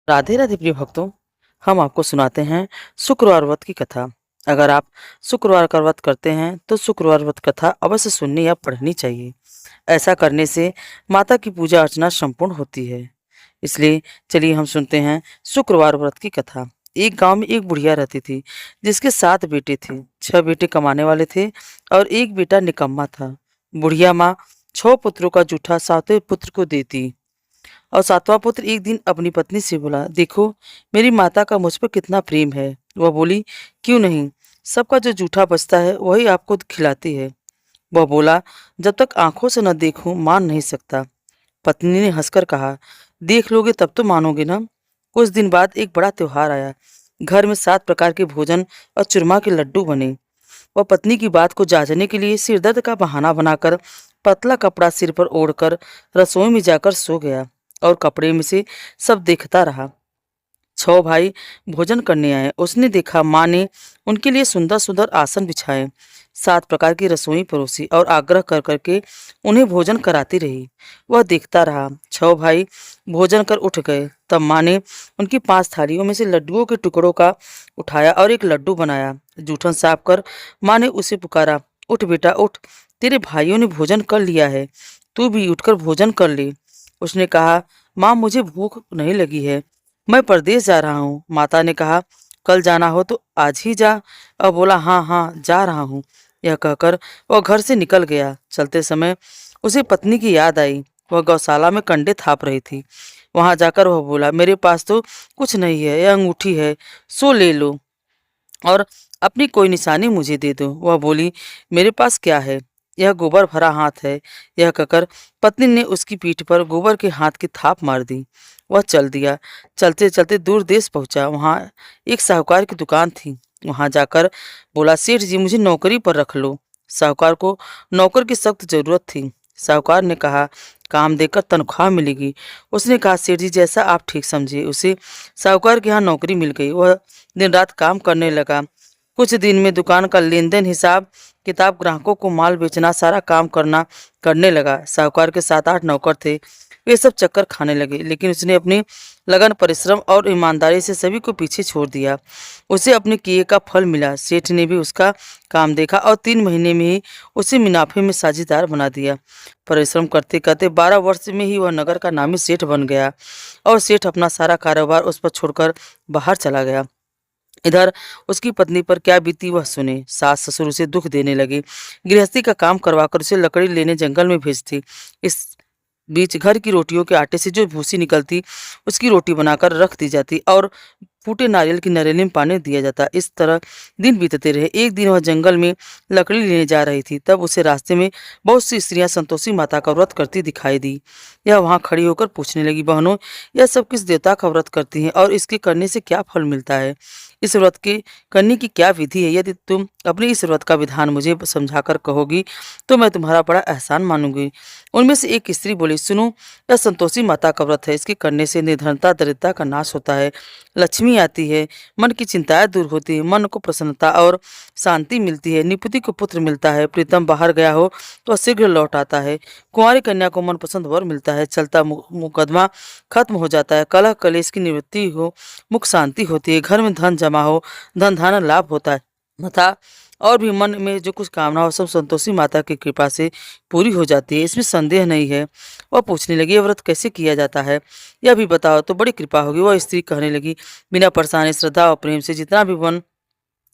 राधे राधे प्रिय भक्तों, हम आपको सुनाते हैं शुक्रवार व्रत की कथा। अगर आप शुक्रवार का व्रत करते हैं तो शुक्रवार व्रत कथा अवश्य सुननी या पढ़नी चाहिए। ऐसा करने से माता की पूजा अर्चना संपूर्ण होती है। इसलिए चलिए हम सुनते हैं शुक्रवार व्रत की कथा। एक गांव में एक बुढ़िया रहती थी जिसके 7 बेटे थे। 6 बेटे कमाने वाले थे और एक बेटा निकम्मा था। बुढ़िया माँ 6 पुत्रों का जूठा 7वें पुत्र को देती और 7वां पुत्र एक दिन अपनी पत्नी से बोला, देखो मेरी माता का मुझ पर कितना प्रेम है। वह बोली, क्यों नहीं, सबका जो जूठा बचता है वही आपको खिलाती है। वह बोला, जब तक आंखों से न देखूं मान नहीं सकता। पत्नी ने हंसकर कहा, देख लोगे तब तो मानोगे ना। कुछ दिन बाद एक बड़ा त्योहार आया। घर में 7 प्रकार के भोजन और चूरमा के लड्डू बने। वह पत्नी की बात को जांचने के लिए सिरदर्द का बहाना बनाकर पतला कपड़ा सिर पर ओढ़कर रसोई में जाकर सो गया और कपड़े में से सब देखता रहा। 6 भाई भोजन करने आए। उसने देखा माँ ने उनके लिए सुंदर सुंदर आसन बिछाए, 7 प्रकार की रसोई परोसी और आग्रह कर करके उन्हें भोजन कराती रही। वह देखता रहा। 6 भाई भोजन कर उठ गए। तब माँ ने उनकी 5 थालियों में से लड्डुओं के टुकड़ों का उठाया और एक लड्डू बनाया। जूठन साफ कर माँ ने उसे पुकारा, उठ बेटा उठ, तेरे भाइयों ने भोजन कर लिया है, तू भी उठकर भोजन कर ले। उसने कहा, माँ मुझे भूख नहीं लगी है, मैं परदेश जा रहा हूँ। माता ने कहा, कल जाना हो तो आज ही जा। और बोला, हाँ हाँ जा रहा हूँ। यह कहकर वह घर से निकल गया। चलते समय उसे पत्नी की याद आई। वह गौशाला में कंडे थाप रही थी। वहां जाकर वह बोला, मेरे पास तो कुछ नहीं है, यह अंगूठी है, सो ले लो और अपनी कोई निशानी मुझे दे दो। वह बोली, मेरे पास क्या है, यह गोबर भरा हाथ है। यह कहकर पत्नी ने उसकी पीठ पर गोबर के हाथ की थाप मार दी। वह चल दिया। चलते चलते दूर देश पहुंचा। वहां एक साहूकार की दुकान थी। वहां जाकर बोला, सेठ जी मुझे नौकरी पर रख लो। साहूकार को नौकर की सख्त जरूरत थी। साहूकार ने कहा, काम देकर तनख्वाह मिलेगी। उसने कहा, सेठ जी जैसा आप ठीक समझे। उसे साहूकार के यहाँ नौकरी मिल गई। वह दिन रात काम करने लगा। कुछ दिन में दुकान का लेन देन, हिसाब किताब, ग्राहकों को माल बेचना, सारा काम करने लगा। साहूकार के 7-8 नौकर थे। वे सब चक्कर खाने लगे, लेकिन उसने अपनी लगन, परिश्रम और ईमानदारी से सभी को पीछे छोड़ दिया। उसे अपने किए का फल मिला। सेठ ने भी उसका काम देखा और 3 महीने में ही उसे मुनाफे में साझेदार बना दिया। परिश्रम करते करते 12 वर्ष में ही वह नगर का नामी सेठ बन गया और सेठ अपना सारा कारोबार उस पर छोड़कर बाहर चला गया। इधर उसकी पत्नी पर क्या बीती वह सुने। सास ससुर उसे दुख देने लगे। गृहस्थी का काम करवाकर उसे लकड़ी लेने जंगल में भेजती। इस बीच घर की रोटियों के आटे से जो भूसी निकलती उसकी रोटी बनाकर रख दी जाती और फूटे नारियल की नरेले में पानी दिया जाता। इस तरह दिन बीतते रहे। एक दिन वह जंगल में लकड़ी लेने जा रही थी। तब उसे रास्ते में बहुत सी स्त्रियां संतोषी माता का व्रत करती दिखाई दी। यह वहां खड़ी होकर पूछने लगी, बहनों यह सब किस देवता का व्रत करती हैं और इसके करने से क्या फल मिलता है? इस व्रत के करने की क्या विधि है? यदि तुम अपने इस व्रत का विधान मुझे समझाकर कहोगी तो मैं तुम्हारा बड़ा एहसान मानूंगी। उनमें से एक स्त्री बोली, सुनो, यह संतोषी माता का व्रत है। इसके करने से निर्धनता, दरिद्रता का नाश होता है, लक्ष्मी आती है, मन की चिंताएं दूर होती है, मन को प्रसन्नता और शांति मिलती है, निपुति को पुत्र मिलता है, प्रीतम बाहर गया हो तो शीघ्र लौट आता है, कुंवारी कन्या को मनपसंद वर मिलता है, चलता मुकदमा खत्म हो जाता है, कलह कलेश की निवृत्ति हो, मुख शांति होती है, घर में धन जमा हो, धन धान लाभ होता है तथा और भी मन में जो कुछ कामना हो सब संतोषी माता की कृपा से पूरी हो जाती है, इसमें संदेह नहीं है। वह पूछने लगी, यह व्रत कैसे किया जाता है, यह भी बताओ तो बड़ी कृपा होगी। वह स्त्री कहने लगी, बिना परेशानी, श्रद्धा और प्रेम से जितना भी बन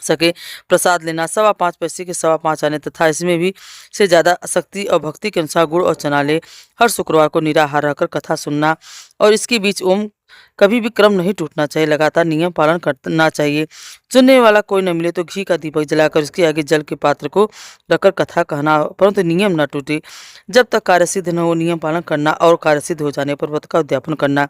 सके प्रसाद लेना, 5.25 पैसे के 5.25 आने तथा इसमें भी से ज्यादा शक्ति और भक्ति के अनुसार गुड़ और चना ले। हर शुक्रवार को निराहार रहकर कथा सुनना और इसके बीच ओम कभी भी क्रम नहीं टूटना चाहिए, लगातार नियम पालन करना चाहिए। सुनने वाला कोई न मिले तो घी का दीपक जलाकर उसके आगे जल के पात्र को रखकर कथा कहना, परंतु नियम न टूटे। जब तक कार्य सिद्ध न हो नियम पालन करना और कार्य सिद्ध हो जाने पर व्रत का उद्यापन करना।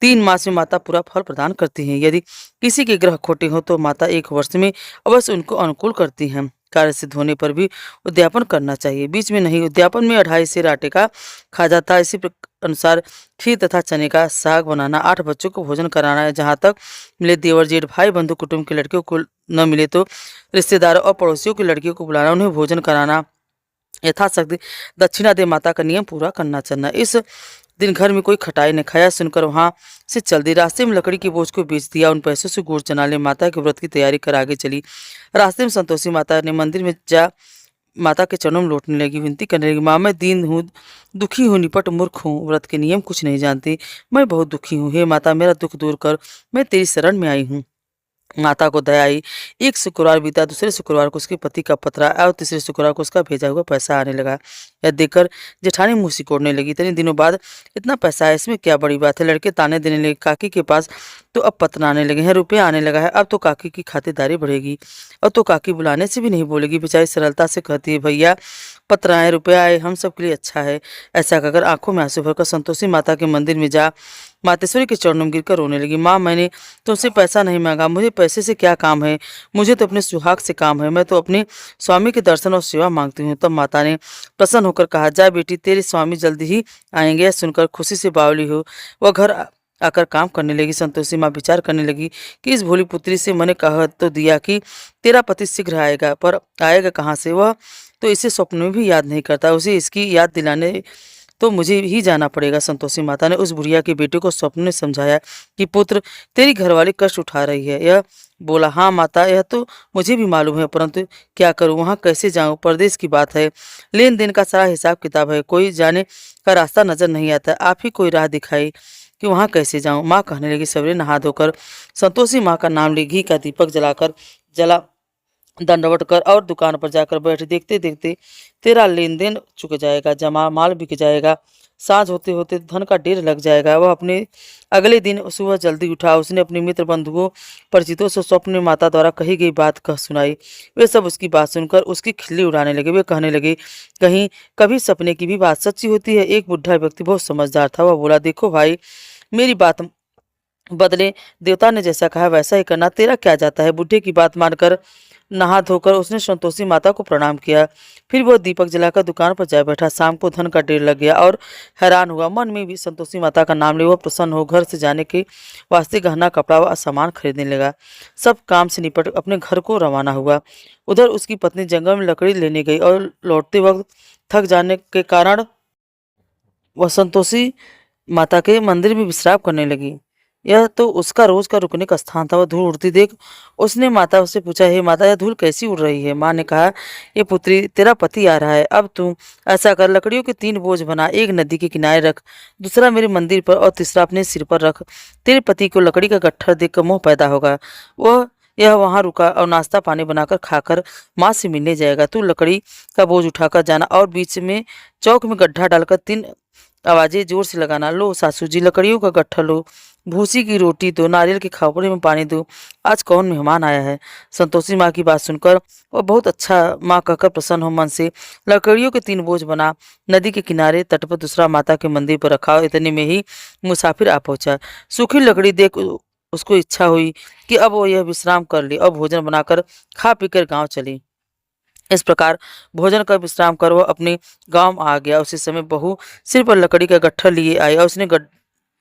3 मास में माता पूरा फल प्रदान करती हैं। यदि किसी के ग्रह खोटे हो तो माता 1 वर्ष में अवश्य उनको अनुकूल करती हैं। कार्य सिद्ध होने पर भी उद्यापन करना चाहिए, बीच में नहीं। उद्यापन में 2.5 सेर आटे का खा जाता है। इसी अनुसार खीर तथा चने का साग बनाना, 8 बच्चों को भोजन कराना है, जहाँ तक मिले देवर जेठ भाई बंधु कुटुंब के लड़कियों को न मिले तो रिश्तेदारों और पड़ोसियों की लड़कियों को बुलाना, उन्हें भोजन कराना, यथाशक्ति दक्षिणा दे माता का नियम पूरा करना चाहिए। इस दिन घर में कोई खटाई न खाया सुनकर वहां से चल दी। रास्ते में लकड़ी के बोझ को बेच दिया। उन पैसों से गुड़ चना ले माता के व्रत की तैयारी कर आगे चली। रास्ते में संतोषी माता ने मंदिर में जा माता के चरणों में लौटने लगी, विनती करने लगी, माँ मैं दीन हूँ, दुखी हूँ, निपट मूर्ख हूँ, व्रत के नियम कुछ नहीं जानती, मैं बहुत दुखी हूँ। हे माता मेरा दुख दूर कर, मैं तेरी शरण में आई हूँ। माता को दया आई। एक शुक्रवार बीता, दूसरे शुक्रवार को उसके पति का पत्र आया और तीसरे शुक्रवार को उसका भेजा हुआ पैसा आने लगा। यह देखकर जेठानी मुंह सिकोड़ने लगी, इतने दिनों बाद इतना पैसा है, इसमें क्या बड़ी बात है। लड़के ताने देने लगे, काकी के पास तो अब पत्र आने लगे हैं, रुपया आने लगा है, अब तो काकी की खातिरदारी बढ़ेगी, अब तो काकी बुलाने से भी नहीं बोलेगी। बेचारी सरलता से कहती है, भैया पत्र आए, रुपया आए, हम सब के लिए अच्छा है। ऐसा कहकर आंखों में आंसू भरकर संतोषी माता के मंदिर में जा मातेश्वरी के चरणों में गिरकर रोने लगी। माँ मैंने तुमसे पैसा नहीं मांगा, मुझे पैसे से क्या काम है, मुझे तो अपने सुहाग से काम है, मैं तो अपने स्वामी के दर्शन और सेवा मांगती हूँ। तब माता ने प्रसन्न होकर कहा, जा बेटी तेरे स्वामी जल्दी ही आएंगे। यह सुनकर खुशी से बावली हो वह घर आकर काम करने लगी। संतोषी माँ विचार करने लगी कि इस भोली पुत्री से मैंने कहा तो दिया कि तेरा पति शीघ्र आएगा, पर आएगा कहाँ से, वह तो इसे स्वप्न में भी याद नहीं करता, उसे इसकी याद दिलाने तो मुझे ही जाना पड़ेगा। संतोषी माता ने उस बुढ़िया के बेटे को स्वप्न में समझाया कि पुत्र तेरी घरवाली कष्ट उठा रही है। यह बोला, हाँ माता यह तो मुझे भी मालूम है, परंतु क्या करूं, वहां कैसे जाऊं, परदेश की बात है, लेन देन का सारा हिसाब किताब है, कोई जाने का रास्ता नजर नहीं आता, आप ही कोई राह दिखाई कि वहां कैसे जाऊं। माँ कहने लगी। सवेरे नहा धोकर संतोषी माँ का नाम ले घी का दीपक जला दंडवत कर और दुकान पर जाकर बैठ। देखते देखते तेरा लेन देन चुक जाएगा, जमा माल बिक जाएगा, साँझ होते होते धन का ढेर लग जाएगा। वह अपने अगले दिन सुबह जल्दी उठा। उसने अपने मित्र बंधुओं परिचितों से स्वप्न में माता द्वारा कही गई बात कह सुनाई। वे सब उसकी बात सुनकर उसकी खिल्ली उड़ाने लगे। वे कहने लगे, कहीं कभी सपने की भी बात सच्ची होती है। एक बुढ़ा व्यक्ति बहुत समझदार था, वह बोला, देखो भाई मेरी बात बदले देवता ने जैसा कहा वैसा ही करना, तेरा क्या जाता है। बुढ़े की बात मानकर नहा धोकर उसने संतोषी माता को प्रणाम किया। फिर वह दीपक जलाकर दुकान पर जा बैठा। शाम को धन का ढेर लग गया और हैरान हुआ। मन में भी संतोषी माता का नाम ले वह प्रसन्न हो घर से जाने के वास्ते गहना कपड़ा व सामान खरीदने लगा। सब काम से निपट अपने घर को रवाना हुआ। उधर उसकी पत्नी जंगल में लकड़ी लेने गई और लौटते वक्त थक जाने के कारण वह संतोषी माता के मंदिर में विश्राम करने लगी। यह तो उसका रोज का रुकने का स्थान था। वह धूल उड़ती देख उसने माता से पूछा, हे माता यह धूल कैसी उड़ रही है। माँ ने कहा, ये पुत्री तेरा पति आ रहा है, अब तू ऐसा कर, लकड़ियों के 3 बोझ बना, एक नदी के किनारे रख, दूसरा मेरे मंदिर पर और तीसरा अपने सिर पर रख। तेरे पति को लकड़ी का गट्ठर देखकर मोह पैदा होगा, वह यह वहां रुका और नाश्ता पानी बनाकर खाकर माँ से मिलने जाएगा। तू लकड़ी का बोझ उठाकर जाना और बीच में चौक में गड्ढा डालकर 3 आवाजें जोर से लगाना, लो सासू जी लकड़ियों का गट्ठर लो, भूसी की रोटी दो, नारियल के खापड़े में पानी दो, आज कौन मेहमान आया है। संतोषी माँ की बात सुनकर वह बहुत अच्छा माँ कहकर प्रसन्न हो मन से लकड़ियों के 3 बोझ बना, नदी के किनारे तट पर दूसरा माता के मंदिर पर रखा। इतने में ही मुसाफिर आ पहुंचा। सूखी लकड़ी देख उसको इच्छा हुई कि अब वो यह विश्राम कर ले और भोजन बनाकर खा पीकर गाँव चली। इस प्रकार भोजन कर विश्राम कर वह अपने गांव आ गया। उसी समय बहू सिर पर लकड़ी का गट्ठर लिए आई और उसने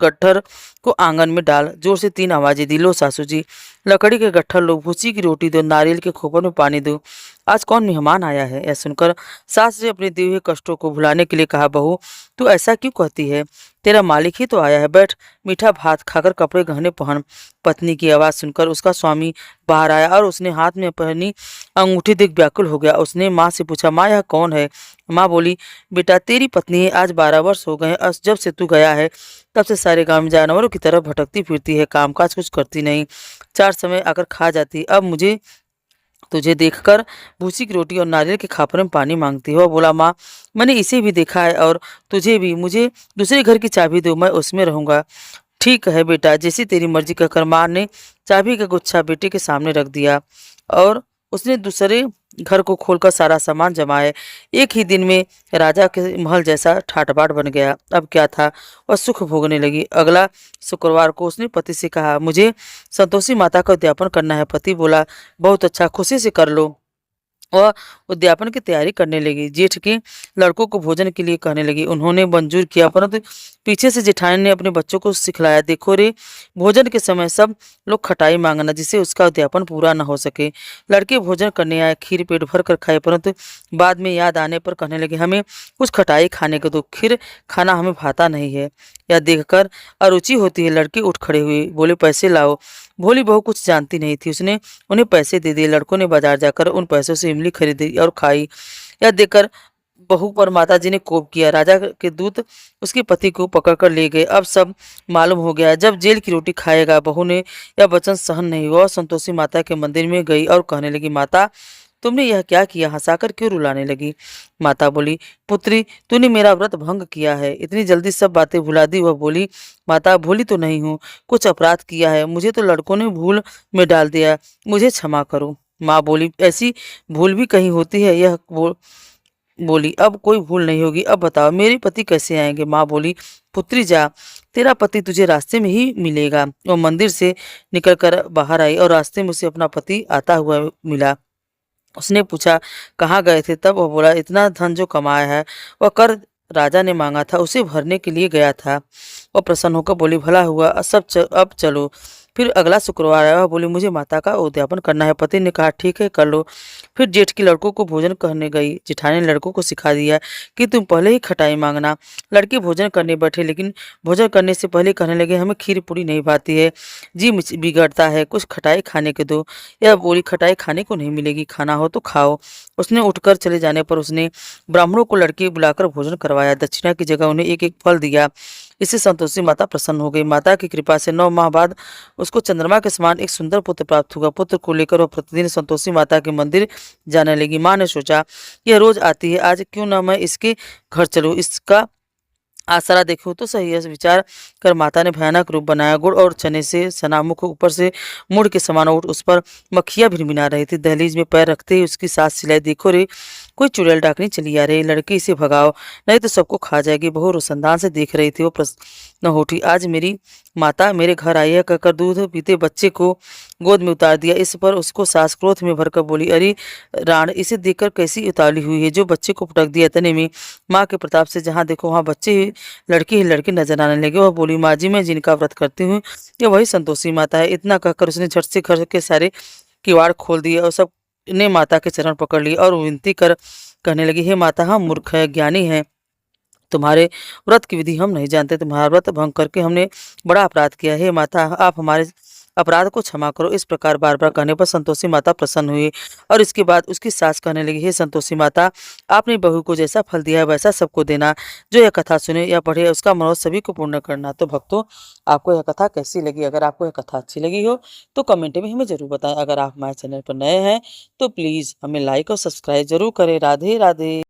गट्ठर को आंगन में डाल जोर से 3 आवाजें दी, लो सासू जी लकड़ी के गट्ठर लो, भूसी की रोटी दो, नारियल के खोपर में पानी दो, आज कौन मेहमान आया है। यह सुनकर सास ने अपने दिए हुए कष्टों को भुलाने के लिए कहा, बहू तू ऐसा क्यों कहती है, तेरा मालिक ही तो आया है, बैठ मीठा भात खाकर कपड़े गहने पहन। पत्नी की आवाज सुनकर उसका स्वामी बाहर आया और उसने हाथ में पहनी अंगूठी देख व्याकुल हो गया। उसने माँ से पूछा, माँ यह कौन है। माँ बोली, बेटा तेरी पत्नी है, आज 12 वर्ष हो गए हैं, जब से तू गया है तब से सारे गांव में जानवरों की तरह भटकती फिरती है, कामकाज कुछ करती नहीं, 4 समय आकर खा जाती, अब मुझे तुझे देखकर भूसी की रोटी और नारियल के खापर में पानी मांगती हो। बोला, माँ मैंने इसे भी देखा है और तुझे भी, मुझे दूसरे घर की चाबी दो, मैं उसमें रहूंगा। ठीक है बेटा, जैसी तेरी मर्जी कहकर माँ ने चाबी का गुच्छा बेटे के सामने रख दिया और उसने दूसरे घर को खोलकर सारा सामान जमाए। एक ही दिन में राजा के महल जैसा ठाटबाट बन गया। अब क्या था, वह सुख भोगने लगी। अगला शुक्रवार को उसने पति से कहा, मुझे संतोषी माता का उद्यापन करना है। पति बोला, बहुत अच्छा, खुशी से कर लो। वह उद्यापन की तैयारी करने लगी। जेठ के लड़कों को भोजन के लिए कहने लगी। उन्होंने मंजूर किया, परंतु पीछे से जेठानी ने अपने बच्चों को सिखलाया, देखो रे, भोजन के समय सब लोग खटाई मांगना, जिससे उसका उद्यापन पूरा न हो सके। लड़के भोजन करने आए, खीर पेट भर कर खाए, परंतु बाद में याद आने पर कहने लगे, हमें कुछ खटाई खाने को दो, खीर खाना हमें भाता नहीं है। यह देखकर अरुचि होती है। लड़के उठ खड़े हुए, बोले, पैसे लाओ। भोली बहू कुछ जानती नहीं थी, उसने उन्हें पैसे दे दिए। लड़कों ने बाजार जाकर उन पैसों से इमली खरीदी और खाई। यह देखकर बहू पर माताजी ने कोप किया। राजा के दूत उसके पति को पकड़कर ले गए। अब सब मालूम हो गया। जब जेल की रोटी खाएगा। बहू ने यह वचन सहन नहीं हुआ, संतोषी माता के मंदिर में गई और कहने लगी, माता, तुमने यह क्या किया? हंसाकर क्यों रुलाने लगी? माता बोली, पुत्री, तूने मेरा व्रत भंग किया है। इतनी जल्दी सब बातें भुला दी। वह बोली, माता, भूली तो नहीं हूँ, कुछ अपराध किया है, मुझे तो लड़कों ने भूल में डाल दिया, मुझे क्षमा करो। माँ बोली, ऐसी भूल भी कहीं होती है? यह बोली, अब कोई भूल नहीं होगी। अब बताओ, मेरे पति कैसे आएंगे? माँ बोली, पुत्री जा, तेरा पति तुझे रास्ते में ही मिलेगा। वो मंदिर से निकलकर बाहर आई और रास्ते में उसे अपना पति आता हुआ मिला। उसने पूछा, कहाँ गए थे? तब वह बोला, इतना धन जो कमाया है वह कर राजा ने मांगा था, उसे भरने के लिए गया था। वह प्रसन्न होकर बोली, भला हुआ, अब चलो। फिर अगला शुक्रवार आया। वह बोली, मुझे माता का उद्यापन करना है। पति ने कहा, ठीक है, कर लो। फिर जेठ की लड़कों को भोजन करने गई। जेठानी ने लड़कों को सिखा दिया कि तुम पहले ही खटाई मांगना। लड़के भोजन करने बैठे, लेकिन भोजन करने से पहले कहने लगे, हमें खीर पूरी नहीं भाती है, जी बिगड़ता है, कुछ खटाई खाने के दो। यह बोली, खटाई खाने को नहीं मिलेगी, खाना हो तो खाओ। उसने उठकर चले जाने पर उसने ब्राह्मणों को लड़के बुलाकर भोजन करवाया। दक्षिणा की जगह उन्हें एक एक फल दिया। इससे संतोषी माता प्रसन्न हो गई। माता की कृपा से 9 माह बाद उसको चंद्रमा के समान एक सुंदर पुत्र प्राप्त हुआ। पुत्र को लेकर वह प्रतिदिन संतोषी माता के मंदिर जाने लगी। माँ ने सोचा, यह रोज आती है, आज क्यों न मैं इसके घर चलूं, इसका आसरा देखूं तो सही है। विचार कर माता ने भयानक रूप बनाया। गुड़ और चने से सना मुख ऊपर से मुड़ के समान उठ, उस पर मक्खियां भिनभिना रही थी। दहलीज में पैर रखते ही उसकी सास चिल्लाई, देखो रे, कोई चुड़ैल डाकनी चली आ रही, लड़की इसे भगाओ, नहीं तो सबको खा जाएगी। बहू रोशनदान से देख रही थी। वो प्रश्न हो उठी, आज मेरी माता मेरे घर आई है, कहकर दूध पीते बच्चे को गोद में उतार दिया। इस पर उसको सास क्रोध में भरकर बोली, अरे राण, इसे देखकर कैसी उतावली हुई है, जो बच्चे को पटक दिया। इतने में माँ के प्रताप से जहाँ देखो वहाँ बच्चे ही लड़के नजर आने लगे। वह बोली, माँ जी, मैं जिनका व्रत करती हूँ ये वही संतोषी माता है। इतना कहकर उसने झट से घर के सारे किवाड़ खोल दिए और सब ने माता के चरण पकड़ लिए और विनती कर कहने लगी, हे माता, हम मूर्ख है, ज्ञानी है, तुम्हारे व्रत की विधि हम नहीं जानते, तुम्हारा व्रत भंग करके हमने बड़ा अपराध किया है। हे माता, आप हमारे अपराध को क्षमा करो। इस प्रकार बार बार कहने पर संतोषी माता प्रसन्न हुई और इसके बाद उसकी सास कहने लगी, हे संतोषी माता, आपने बहू को जैसा फल दिया है वैसा सबको देना। जो यह कथा सुने या पढ़े उसका मनोरथ सभी को पूर्ण करना। तो भक्तों, आपको यह कथा कैसी लगी? अगर आपको यह कथा अच्छी लगी हो तो कमेंट में हमें जरूर बताएं। अगर आप हमारे चैनल पर नए हैं तो प्लीज़ हमें लाइक और सब्सक्राइब जरूर करें। राधे राधे।